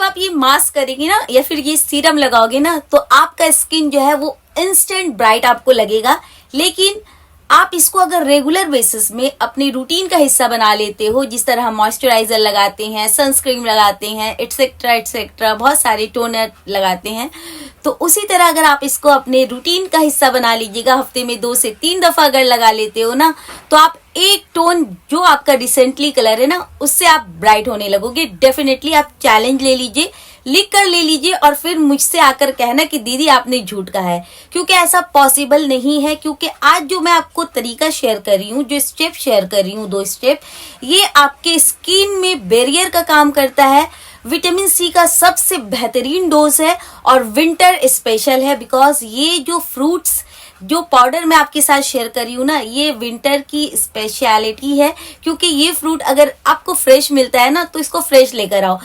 आप ये मास्क करेंगे ना या फिर ये सीरम लगाओगे ना तो आपका स्किन जो है वो इंस्टेंट ब्राइट आपको लगेगा। लेकिन आप इसको अगर रेगुलर बेसिस में अपनी रूटीन का हिस्सा बना लेते हो, जिस तरह हम मॉइस्चराइजर लगाते हैं, सनस्क्रीन लगाते हैं, एटसेट्रा एटसेट्रा, बहुत सारे टोनर लगाते हैं, तो उसी तरह अगर आप इसको अपने रूटीन का हिस्सा बना लीजिएगा, हफ्ते में 2 से 3 दफा अगर लगा लेते हो ना, तो आप एक टोन जो आपका रिसेंटली कलर है ना उससे आप ब्राइट होने लगोगे। डेफिनेटली आप चैलेंज ले लीजिए, लिख कर ले लीजिए और फिर मुझसे आकर कहना कि दीदी आपने झूठ कहा है, क्योंकि ऐसा पॉसिबल नहीं है। क्योंकि आज जो मैं आपको तरीका शेयर कर रही हूँ, जो स्टेप शेयर कर रही हूँ, 2 स्टेप, ये आपके स्किन में बैरियर का काम करता है। विटामिन सी का सबसे बेहतरीन डोज है और विंटर स्पेशल है, बिकॉज ये जो फ्रूट्स जो पाउडर मैं आपके साथ शेयर कर रही हूँ ना, ये विंटर की स्पेशलिटी है। क्योंकि ये फ्रूट अगर आपको फ्रेश मिलता है ना तो इसको फ्रेश लेकर आओ,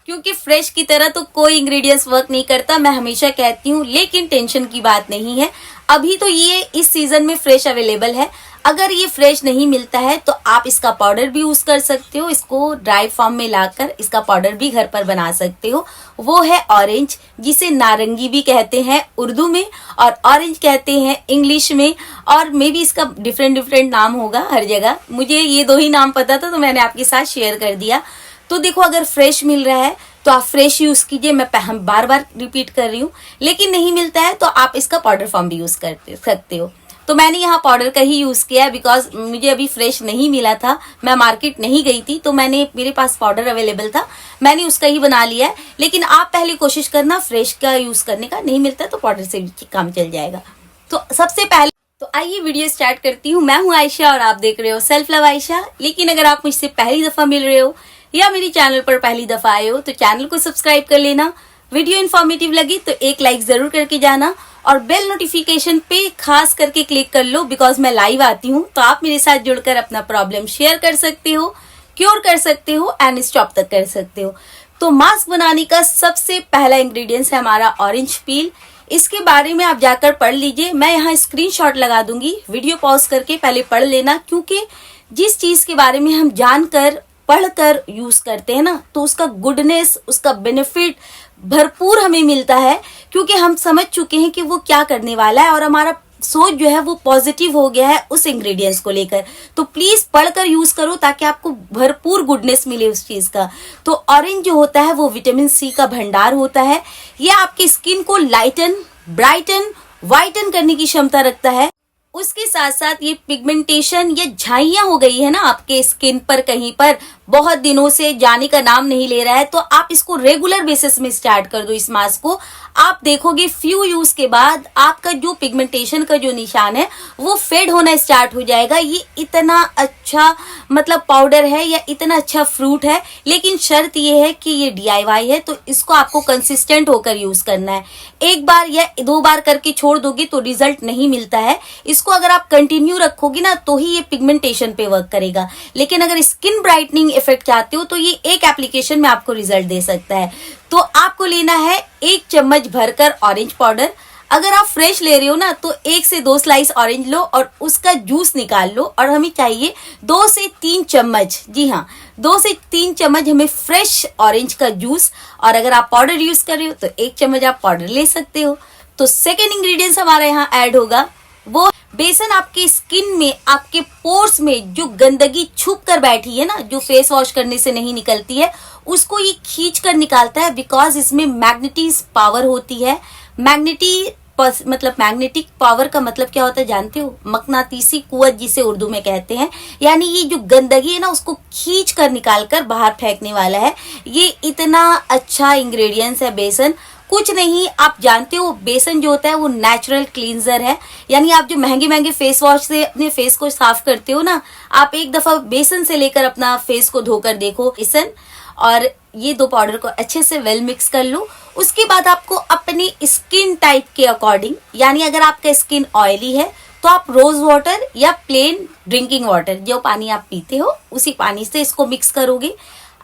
क्योंकि फ्रेश की तरह तो कोई इंग्रेडिएंट्स वर्क नहीं करता, मैं हमेशा कहती हूँ। लेकिन टेंशन की बात नहीं है, अभी तो ये इस सीजन में फ्रेश अवेलेबल है। अगर ये फ्रेश नहीं मिलता है तो आप इसका पाउडर भी यूज कर सकते हो, इसको ड्राई फॉर्म में लाकर इसका पाउडर भी घर पर बना सकते हो। वो है ऑरेंज, जिसे नारंगी भी कहते हैं उर्दू में और ऑरेंज कहते हैं इंग्लिश में, और मे बी इसका डिफरेंट नाम होगा हर जगह। मुझे ये 2 ही नाम पता था तो मैंने आपके साथ शेयर कर दिया। तो देखो, अगर फ्रेश मिल रहा है तो आप फ्रेश यूज कीजिए, मैं बार बार रिपीट कर रही हूँ। लेकिन नहीं मिलता है तो आप इसका पाउडर फॉर्म भी यूज कर सकते हो। तो मैंने यहाँ पाउडर का ही यूज किया है, बिकॉज मुझे अभी फ्रेश नहीं मिला था, मैं मार्केट नहीं गई थी, तो मेरे पास पाउडर अवेलेबल था, मैंने उसका ही बना लिया है। लेकिन आप पहले कोशिश करना फ्रेश का यूज करने का, नहीं मिलता तो पाउडर से भी काम चल जाएगा। तो सबसे पहले तो आइए वीडियो स्टार्ट करती हूँ। मैं हूँ आयशा और आप देख रहे हो सेल्फ लव आयशा। लेकिन अगर आप मुझसे पहली दफा मिल रहे हो या मेरी चैनल पर पहली दफा आए हो तो चैनल को सब्सक्राइब कर लेना। वीडियो इन्फॉर्मेटिव लगी तो एक लाइक जरूर करके जाना और बेल नोटिफिकेशन पे खास करके क्लिक कर लो, बिकॉज मैं लाइव आती हूँ तो आप मेरे साथ जुड़कर अपना प्रॉब्लम शेयर कर सकते हो, क्योर कर सकते हो एंड स्टॉप तक कर सकते हो। तो मास्क बनाने का सबसे पहला इंग्रेडिएंट्स है हमारा ऑरेंज पील। इसके बारे में आप जाकर पढ़ लीजिए, मैं यहाँ स्क्रीनशॉट लगा दूंगी, वीडियो पॉज करके पहले पढ़ लेना। क्योंकि जिस चीज के बारे में हम जानकर पढ़कर यूज करते हैं ना तो उसका गुडनेस, उसका बेनिफिट भरपूर हमें मिलता है, क्योंकि हम समझ चुके हैं कि वो क्या करने वाला है और हमारा सोच जो है वो पॉजिटिव हो गया है उस इंग्रेडिएंट्स को लेकर। तो प्लीज पढ़कर यूज करो ताकि आपको भरपूर गुडनेस मिले उस चीज का। तो ऑरेंज जो होता है वो विटामिन सी का भंडार होता है। ये आपकी स्किन को लाइटन, ब्राइटन, वाइटन करने की क्षमता रखता है। उसके साथ साथ ये पिगमेंटेशन या झाइयां हो गई है ना आपके स्किन पर, कहीं पर बहुत दिनों से जाने का नाम नहीं ले रहा है, तो आप इसको रेगुलर बेसिस में स्टार्ट कर दो। इस मास्क को आप देखोगे फ्यू यूज के बाद आपका जो पिगमेंटेशन का जो निशान है वो फेड होना स्टार्ट हो जाएगा। ये इतना अच्छा मतलब पाउडर है या इतना अच्छा फ्रूट है, लेकिन शर्त ये है कि ये DIY है, तो इसको आपको कंसिस्टेंट होकर यूज करना है। एक बार या 2 बार करके छोड़ दोगे तो रिजल्ट नहीं मिलता है। इसको अगर आप कंटिन्यू रखोगे ना तो ही ये पिगमेंटेशन पे वर्क करेगा। लेकिन अगर स्किन ब्राइटनिंग इफेक्ट चाहते हो तो ये एक एप्लीकेशन में आपको रिजल्ट दे सकता है। तो आपको लेना है 1 चम्मच भरकर ऑरेंज पाउडर। अगर आप फ्रेश ले रहे हो ना तो 1 से 2 स्लाइस ऑरेंज लो और उसका जूस निकाल लो, और हमें चाहिए 2 से 3 चम्मच, जी हाँ 2 से 3 चम्मच हमें फ्रेश ऑरेंज का जूस। और अगर आप पाउडर यूज कर रहे हो तो 1 चम्मच आप पाउडर ले सकते हो। तो सेकेंड इंग्रेडिएंट्स हमारा यहाँ ऐड होगा वो बेसन। आपके स्किन में, आपके पोर्स में जो गंदगी छुप कर बैठी है ना, जो फेस वॉश करने से नहीं निकलती है, उसको ये खींच कर निकालता है। बिकॉज इसमें मैग्नेटिक पावर होती है। मैग्नेटिक पावर का मतलब क्या होता है जानते हो? मकनातीसी कुव्वत जिसे उर्दू में कहते हैं। यानी ये जो गंदगी है ना उसको खींच कर निकाल कर बाहर फेंकने वाला है। ये इतना अच्छा इंग्रेडिएंट्स है बेसन, कुछ नहीं। आप जानते हो बेसन जो होता है वो नेचुरल क्लींजर है। यानी आप जो महंगे फेस वॉश से अपने फेस को साफ करते हो ना, आप एक दफा बेसन से लेकर अपना फेस को धोकर देखो। बेसन और ये 2 पाउडर को अच्छे से वेल मिक्स कर लो। उसके बाद आपको अपनी स्किन टाइप के अकॉर्डिंग, यानी अगर आपका स्किन ऑयली है तो आप रोज वाटर या प्लेन ड्रिंकिंग वाटर, जो पानी आप पीते हो उसी पानी से इसको मिक्स करोगे।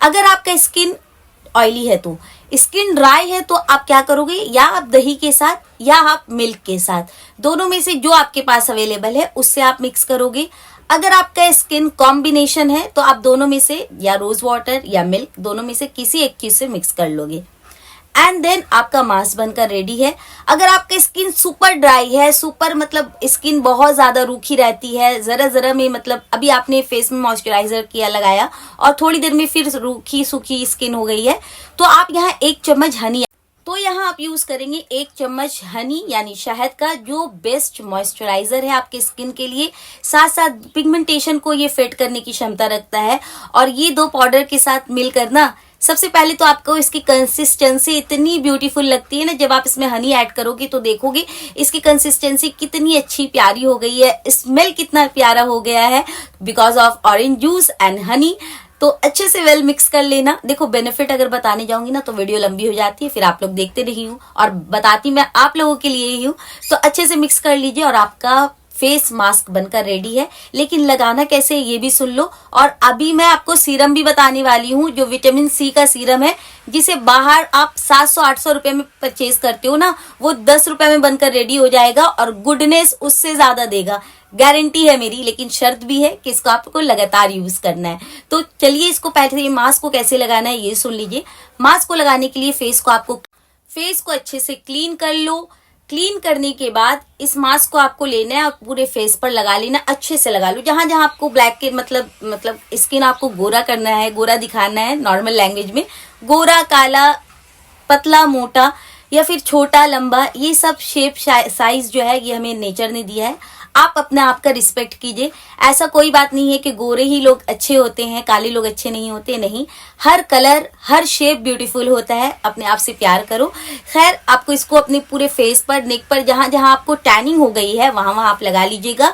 अगर आपका स्किन ऑयली है तो, स्किन ड्राई है तो आप क्या करोगे, या आप दही के साथ या आप मिल्क के साथ, दोनों में से जो आपके पास अवेलेबल है उससे आप मिक्स करोगे। अगर आपका स्किन कॉम्बिनेशन है तो आप दोनों में से या रोज वाटर या मिल्क दोनों में से किसी एक चीज से मिक्स कर लोगे एंड देन आपका मास्क बनकर रेडी है। अगर आपका स्किन सुपर ड्राई है, सुपर मतलब स्किन बहुत ज्यादा रूखी रहती है, जरा जरा में मतलब अभी आपने फेस में मॉइस्चराइजर किया लगाया और थोड़ी देर में फिर रूखी सूखी स्किन हो गई है, तो आप यहाँ 1 चम्मच हनी, तो यहाँ आप यूज करेंगे 1 चम्मच हनी यानी शहद का, जो बेस्ट मॉइस्चराइजर है आपके स्किन के लिए, साथ साथ पिगमेंटेशन को ये फिट करने की क्षमता रखता है। और ये 2 पाउडर के साथ मिलकर ना, सबसे पहले तो आपको इसकी कंसिस्टेंसी इतनी ब्यूटीफुल लगती है ना, जब आप इसमें हनी ऐड करोगे तो देखोगे इसकी कंसिस्टेंसी कितनी अच्छी प्यारी हो गई है, स्मेल कितना प्यारा हो गया है because of orange juice and honey. तो अच्छे से वेल मिक्स कर लेना। देखो बेनिफिट अगर बताने जाऊंगी ना तो वीडियो लंबी हो जाती है, फिर आप लोग देखते नहीं हूँ और बताती मैं आप लोगों के लिए ही हूँ। तो अच्छे से मिक्स कर लीजिए और आपका फेस मास्क बनकर रेडी है। लेकिन लगाना कैसे ये भी सुन लो। और अभी मैं आपको सीरम भी बताने वाली हूँ, जो विटामिन सी का सीरम है, जिसे बाहर आप 700-800 रुपए में परचेज करते हो ना, वो 10 रुपए में बनकर रेडी हो जाएगा और गुडनेस उससे ज्यादा देगा, गारंटी है मेरी। लेकिन शर्त भी है कि इसको आपको लगातार यूज करना है। तो चलिए इसको पहले ये मास्क को कैसे लगाना है ये सुन लीजिए। मास्क को लगाने के लिए फेस को अच्छे से क्लीन कर लो। क्लीन करने के बाद इस मास्क को आपको लेना है और पूरे फेस पर लगा लेना, अच्छे से लगा लो। जहां जहां आपको ब्लैक के मतलब स्किन आपको गोरा करना है, गोरा दिखाना है, नॉर्मल लैंग्वेज में गोरा, काला, पतला, मोटा या फिर छोटा, लंबा, ये सब शेप साइज जो है ये हमें नेचर ने दिया है। आप अपने आप का रिस्पेक्ट कीजिए। ऐसा कोई बात नहीं है कि गोरे ही लोग अच्छे होते हैं, काले लोग अच्छे नहीं होते, नहीं। हर कलर, हर शेप ब्यूटीफुल होता है। अपने आप से प्यार करो। खैर, आपको इसको अपने पूरे फेस पर, नेक पर, जहां जहां आपको टैनिंग हो गई है वहां वहां आप लगा लीजिएगा।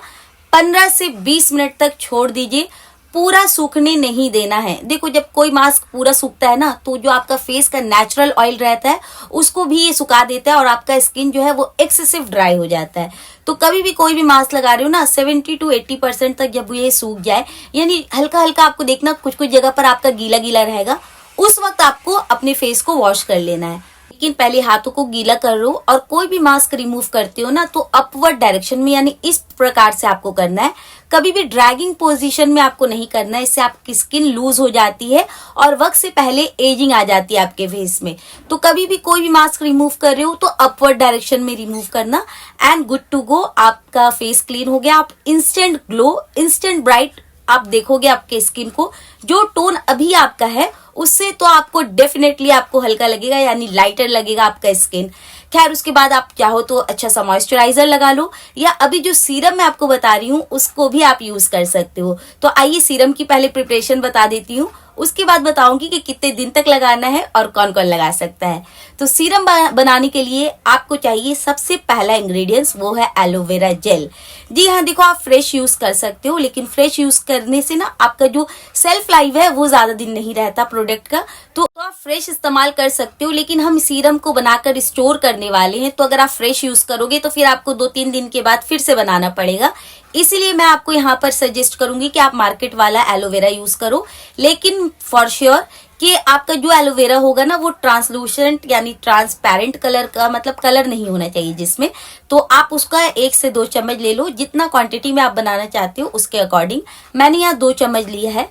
15 से 20 मिनट तक छोड़ दीजिए। पूरा सूखने नहीं देना है। देखो जब कोई मास्क पूरा सूखता है ना, तो जो आपका फेस का नेचुरल ऑयल रहता है उसको भी ये सुखा देता है और आपका स्किन जो है वो एक्सेसिव ड्राई हो जाता है। तो कभी भी कोई भी मास्क लगा रहे हो ना, 70 to 80% तक जब ये सूख जाए, यानी हल्का हल्का आपको देखना कुछ कुछ जगह पर आपका गीला गीला रहेगा, उस वक्त आपको अपने फेस को वॉश कर लेना है। लेकिन पहले हाथों को गीला कर लो और कोई भी मास्क रिमूव करते हो ना तो अपवर्ड डायरेक्शन में, यानी इस प्रकार से आपको करना है। कभी भी ड्रैगिंग पोजीशन में आपको नहीं करना है, इससे आपकी स्किन लूज हो जाती है और वक्त से पहले एजिंग आ जाती है आपके फेस में। तो कभी भी कोई भी मास्क रिमूव कर रहे हो तो अपवर्ड डायरेक्शन में रिमूव करना एंड गुड टू गो। आपका फेस क्लीन हो गया। आप इंस्टेंट ग्लो, इंस्टेंट ब्राइट आप देखोगे आपके स्किन को। जो टोन अभी आपका है उससे तो आपको डेफिनेटली आपको हल्का लगेगा, यानी लाइटर लगेगा आपका स्किन। खैर, उसके बाद आप चाहो तो अच्छा सा मॉइस्चराइजर लगा लो, या अभी जो सीरम मैं आपको बता रही हूँ उसको भी आप यूज कर सकते हो। तो आइए सीरम की पहले प्रिपरेशन बता देती हूँ, उसके बाद बताऊंगी कि कितने दिन तक लगाना है और कौन कौन लगा सकता है। तो सीरम बनाने के लिए आपको चाहिए सबसे पहला इंग्रेडिएंट्स, वो है एलोवेरा जेल। जी हाँ, देखो आप फ्रेश यूज कर सकते हो, लेकिन फ्रेश यूज करने से ना आपका जो सेल्फ लाइफ है वो ज्यादा दिन नहीं रहता प्रोडक्ट का। तो आप फ्रेश इस्तेमाल कर सकते हो, लेकिन हम सीरम को बनाकर स्टोर करने वाले हैं, तो अगर आप फ्रेश यूज करोगे तो फिर आपको 2-3 दिन के बाद फिर से बनाना पड़ेगा। इसीलिए मैं आपको यहाँ पर सजेस्ट करूंगी कि आप मार्केट वाला एलोवेरा यूज करो, लेकिन फॉर श्योर कि आपका जो एलोवेरा होगा ना वो ट्रांसलूसेंट यानी ट्रांसपेरेंट कलर का, मतलब कलर नहीं होना चाहिए जिसमें। तो आप उसका 1 से 2 चम्मच ले लो, जितना क्वांटिटी में आप बनाना चाहते हो उसके अकॉर्डिंग। मैंने यहाँ 2 चम्मच लिया है।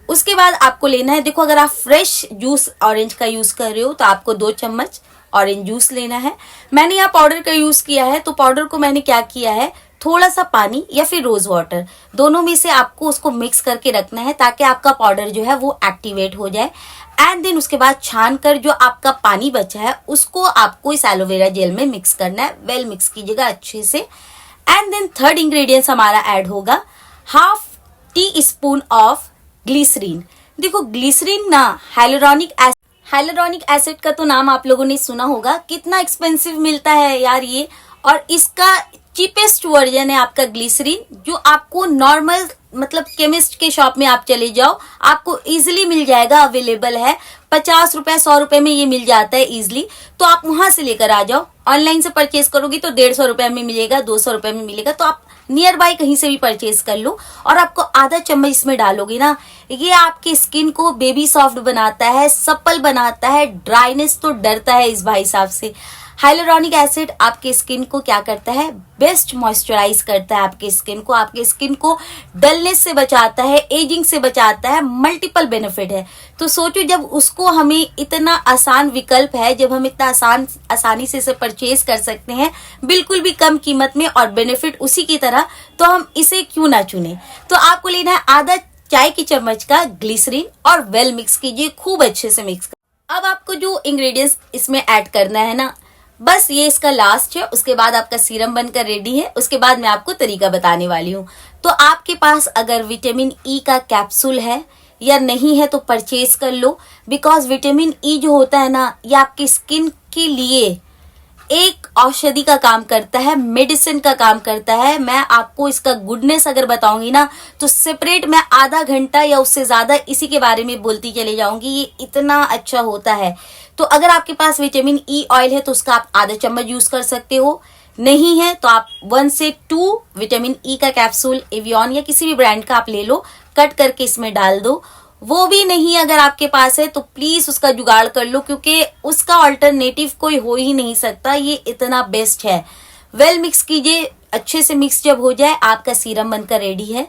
उसके बाद आपको लेना है, देखो अगर आप फ्रेश जूस ऑरेंज का यूज कर रहे हो तो आपको 2 चम्मच ऑरेंज जूस लेना है। मैंने यहाँ पाउडर का यूज किया है, तो पाउडर को मैंने क्या किया है, थोड़ा सा पानी या फिर रोज वाटर, दोनों में से आपको उसको मिक्स करके रखना है ताकि आपका पाउडर जो है वो एक्टिवेट हो जाए। एंड देन उसके बाद छान कर जो आपका पानी बचा है उसको आपको इस एलोवेरा जेल में मिक्स करना है। वेल मिक्स कीजिएगा अच्छे से। एंड देन थर्ड इंग्रेडिएंट्स हमारा ऐड होगा, 1/2 टीस्पून ऑफ ग्लिसरीन। देखो ग्लिसरीन ना हाइलुरोनिक एसिड का तो नाम आप लोगों ने सुना होगा, कितना एक्सपेंसिव मिलता है यार ये। और इसका चीपेस्ट वर्जन है आपका ग्लिसरीन, जो आपको नॉर्मल मतलब केमिस्ट के शॉप में आप चले जाओ आपको इजीली मिल जाएगा, अवेलेबल है। 50 रुपए 100 रुपए में ये मिल जाता है इजीली। तो आप वहां से लेकर आ जाओ। ऑनलाइन से परचेज करोगी तो 150 रुपए में मिलेगा, 200 रुपए में मिलेगा। तो आप नियर बाय कहीं से भी परचेज कर लो और आपको आधा चम्मच इसमें डालोगे ना, ये आपकी स्किन को बेबी सॉफ्ट बनाता है, सप्पल बनाता है। ड्राइनेस तो डरता है इस भाई साहब से। हाइलुरोनिक एसिड आपके स्किन को क्या करता है, बेस्ट मॉइस्चराइज करता है आपके स्किन को डलनेस से बचाता है, एजिंग से बचाता है, मल्टीपल बेनिफिट है। तो सोचो जब उसको हमें इतना आसान विकल्प है, जब हम इतना आसानी से इसे परचेज कर सकते हैं बिल्कुल भी कम कीमत में और बेनिफिट उसी की तरह, तो हम इसे क्यों ना चुने। तो आपको लेना है आधा चाय की चम्मच का ग्लिसरीन और वेल मिक्स कीजिए, खूब अच्छे से मिक्स कर। अब आपको जो इंग्रेडिएंट्स इसमें ऐड करना है ना, बस ये इसका लास्ट है, उसके बाद आपका सीरम बनकर रेडी है। उसके बाद मैं आपको तरीका बताने वाली हूँ। तो आपके पास अगर विटामिन ई का कैप्सूल है या नहीं है तो परचेज कर लो, बिकॉज विटामिन ई जो होता है ना, ये आपकी स्किन के लिए एक औषधि का काम करता है, मेडिसिन का काम करता है। मैं आपको इसका गुडनेस अगर बताऊंगी ना तो सेपरेट मैं आधा घंटा या उससे ज्यादा इसी के बारे में बोलती चले जाऊंगी, ये इतना अच्छा होता है। तो अगर आपके पास विटामिन ई ऑयल है तो उसका आप आधा चम्मच यूज कर सकते हो, नहीं है तो आप 1 से 2 विटामिन ई का कैप्सूल एवियन या किसी भी ब्रांड का आप ले लो, कट करके इसमें डाल दो। वो भी नहीं अगर आपके पास है तो प्लीज उसका जुगाड़ कर लो, क्योंकि उसका ऑल्टरनेटिव कोई हो ही नहीं सकता, ये इतना बेस्ट है। वेल मिक्स कीजिए, अच्छे से मिक्स जब हो जाए आपका सीरम बनकर रेडी है।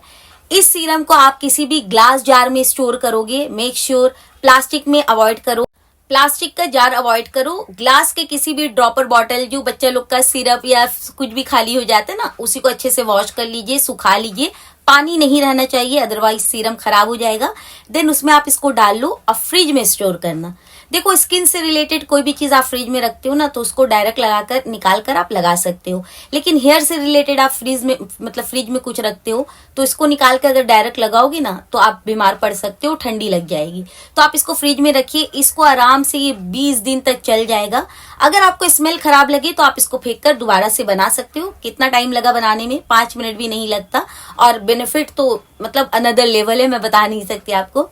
इस सीरम को आप किसी भी ग्लास जार में स्टोर करोगे, मेक श्योर प्लास्टिक में अवॉइड करो, प्लास्टिक का जार अवॉइड करो। ग्लास के किसी भी ड्रॉपर बॉटल, जो बच्चा लोग का सिरप या कुछ भी खाली हो जाता है ना, उसी को अच्छे से वॉश कर लीजिए, सुखा लीजिए, पानी नहीं रहना चाहिए अदरवाइज सीरम खराब हो जाएगा। देन उसमें आप इसको डाल लो और फ्रिज में स्टोर करना। देखो स्किन से रिलेटेड कोई भी चीज आप फ्रिज में रखते हो ना तो उसको डायरेक्ट लगाकर निकाल कर आप लगा सकते हो, लेकिन हेयर से रिलेटेड आप फ्रिज में मतलब फ्रिज में कुछ रखते हो तो इसको निकाल कर अगर डायरेक्ट लगाओगे ना तो आप बीमार पड़ सकते हो, ठंडी लग जाएगी। तो आप इसको फ्रिज में रखिए, इसको आराम से ये 20 दिन तक चल जाएगा। अगर आपको स्मेल खराब लगे तो आप इसको फेंक कर दोबारा से बना सकते हो। कितना टाइम लगा बनाने में, 5 मिनट भी नहीं लगता, और बेनिफिट तो मतलब अनदर लेवल है, मैं बता नहीं सकती आपको।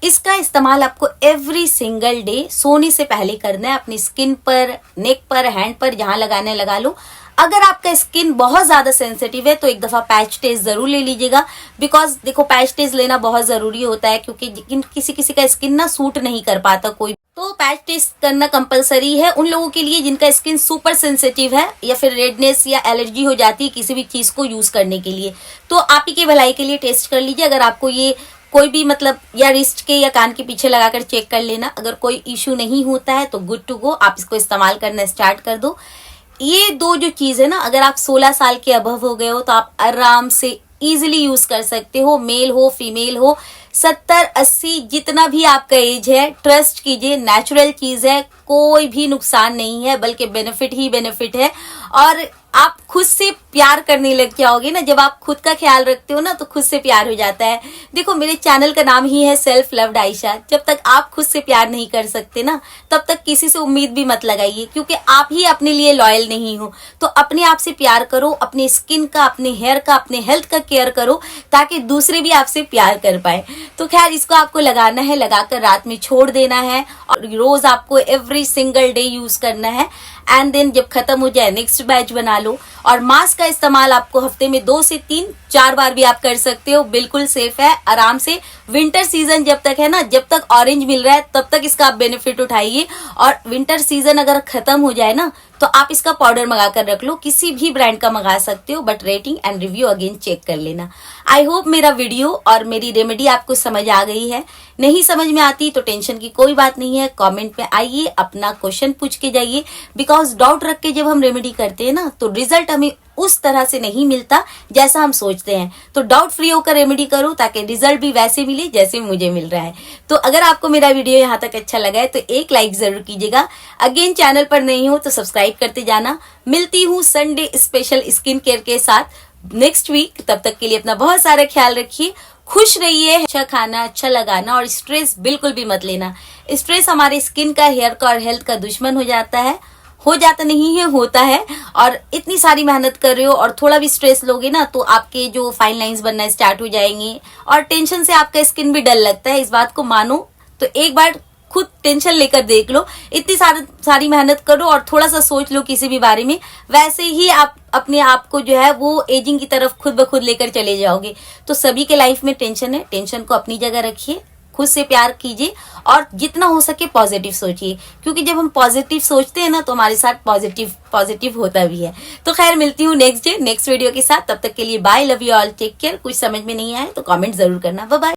इसका इस्तेमाल आपको एवरी सिंगल डे सोने से पहले करना है। अपनी स्किन पर, नेक पर, हैंड पर, जहां लगाना है लगा लो। अगर आपका स्किन बहुत ज्यादा सेंसिटिव है तो एक दफा पैच टेस्ट जरूर ले लीजिएगा, बिकॉज देखो पैच टेस्ट लेना बहुत जरूरी होता है, क्योंकि किसी किसी का स्किन ना सूट नहीं कर पाता कोई, तो पैच टेस्ट करना कंपलसरी है उन लोगों के लिए जिनका स्किन सुपर सेंसिटिव है या फिर रेडनेस या एलर्जी हो जाती है किसी भी चीज को यूज करने के लिए। तो आप ही की भलाई के लिए टेस्ट कर लीजिए। अगर आपको ये कोई भी मतलब या रिस्ट के या कान के पीछे लगाकर चेक कर लेना, अगर कोई इश्यू नहीं होता है तो गुड टू गो, आप इसको इस्तेमाल करना स्टार्ट कर दो। ये दो जो चीज है ना, अगर आप 16 साल के अबव हो गए हो तो आप आराम से इजीली यूज कर सकते हो, मेल हो फीमेल हो, 70-80 जितना भी आपका एज है। ट्रस्ट कीजिए, नेचुरल चीज है, कोई भी नुकसान नहीं है, बल्कि बेनिफिट ही बेनिफिट है। और आप खुद से प्यार करने लग जाओगे ना, जब आप खुद का ख्याल रखते हो ना तो खुद से प्यार हो जाता है। देखो मेरे चैनल का नाम ही है सेल्फ लव्ड आयशा। जब तक आप खुद से प्यार नहीं कर सकते ना तब तक किसी से उम्मीद भी मत लगाइए, क्योंकि आप ही अपने लिए लॉयल नहीं हो। तो अपने आप से प्यार करो, अपने स्किन का, अपने हेयर का, अपने हेल्थ का केयर करो, ताकि दूसरे भी आपसे प्यार कर पाए। तो खैर इसको आपको लगाना है, लगाकर रात में छोड़ देना है और रोज आपको एवरी सिंगल डे यूज करना है। एंड देन जब खत्म हो जाए नेक्स्ट बैच बना लो। और मास्क का इस्तेमाल आपको हफ्ते में 2 से 3-4 बार भी आप कर सकते हो, बिल्कुल सेफ है, आराम से। विंटर सीजन जब तक है ना, जब तक ऑरेंज मिल रहा है तब तक इसका आप बेनिफिट उठाइए, और विंटर सीजन अगर खत्म हो जाए ना तो आप इसका पाउडर मंगा कर रख लो, किसी भी ब्रांड का मंगा सकते हो, but rating and review again check कर लेना। आई होप मेरा वीडियो और मेरी रेमेडी आपको समझ आ गई है। नहीं समझ में आती तो टेंशन की कोई बात नहीं है, कमेंट में आइए, अपना क्वेश्चन पूछ के जाइए, बिकॉज डाउट रख के जब हम रेमेडी करते हैं ना तो रिजल्ट हमें उस तरह से नहीं मिलता जैसा हम सोचते हैं। तो डाउट फ्री होकर रेमेडी करो ताकि रिजल्ट भी वैसे मिले जैसे मुझे मिल रहा है। तो अगर आपको मेरा वीडियो यहाँ तक अच्छा लगा है तो एक लाइक जरूर कीजिएगा। अगेन चैनल पर नहीं हो तो सब्सक्राइब करते जाना। मिलती हूँ संडे स्पेशल स्किन केयर के साथ नेक्स्ट वीक। तब तक के लिए अपना बहुत सारा ख्याल रखिए, खुश रहिए, अच्छा खाना, अच्छा लगाना, और स्ट्रेस बिल्कुल भी मत लेना। स्ट्रेस हमारे स्किन का, हेयर का और हेल्थ का दुश्मन हो जाता है। हो जाता नहीं है, होता है। और इतनी सारी मेहनत कर रहे हो और थोड़ा भी स्ट्रेस लोगे ना तो आपके जो फाइन लाइंस बनना स्टार्ट हो जाएंगे, और टेंशन से आपका स्किन भी डल लगता है। इस बात को मानो तो एक बार खुद टेंशन लेकर देख लो। इतनी सारी मेहनत करो और थोड़ा सा सोच लो किसी भी बारे में, वैसे ही आप अपने आप को जो है वो एजिंग की तरफ खुद ब खुद लेकर चले जाओगे। तो सभी के लाइफ में टेंशन है, टेंशन को अपनी जगह रखिए, खुद से प्यार कीजिए और जितना हो सके पॉजिटिव सोचिए, क्योंकि जब हम पॉजिटिव सोचते हैं ना तो हमारे साथ पॉजिटिव होता भी है। तो खैर मिलती हूँ नेक्स्ट डे नेक्स्ट वीडियो के साथ, तब तक के लिए bye, love you all, take care. कुछ समझ में नहीं आए तो कमेंट जरूर करना। Bye bye.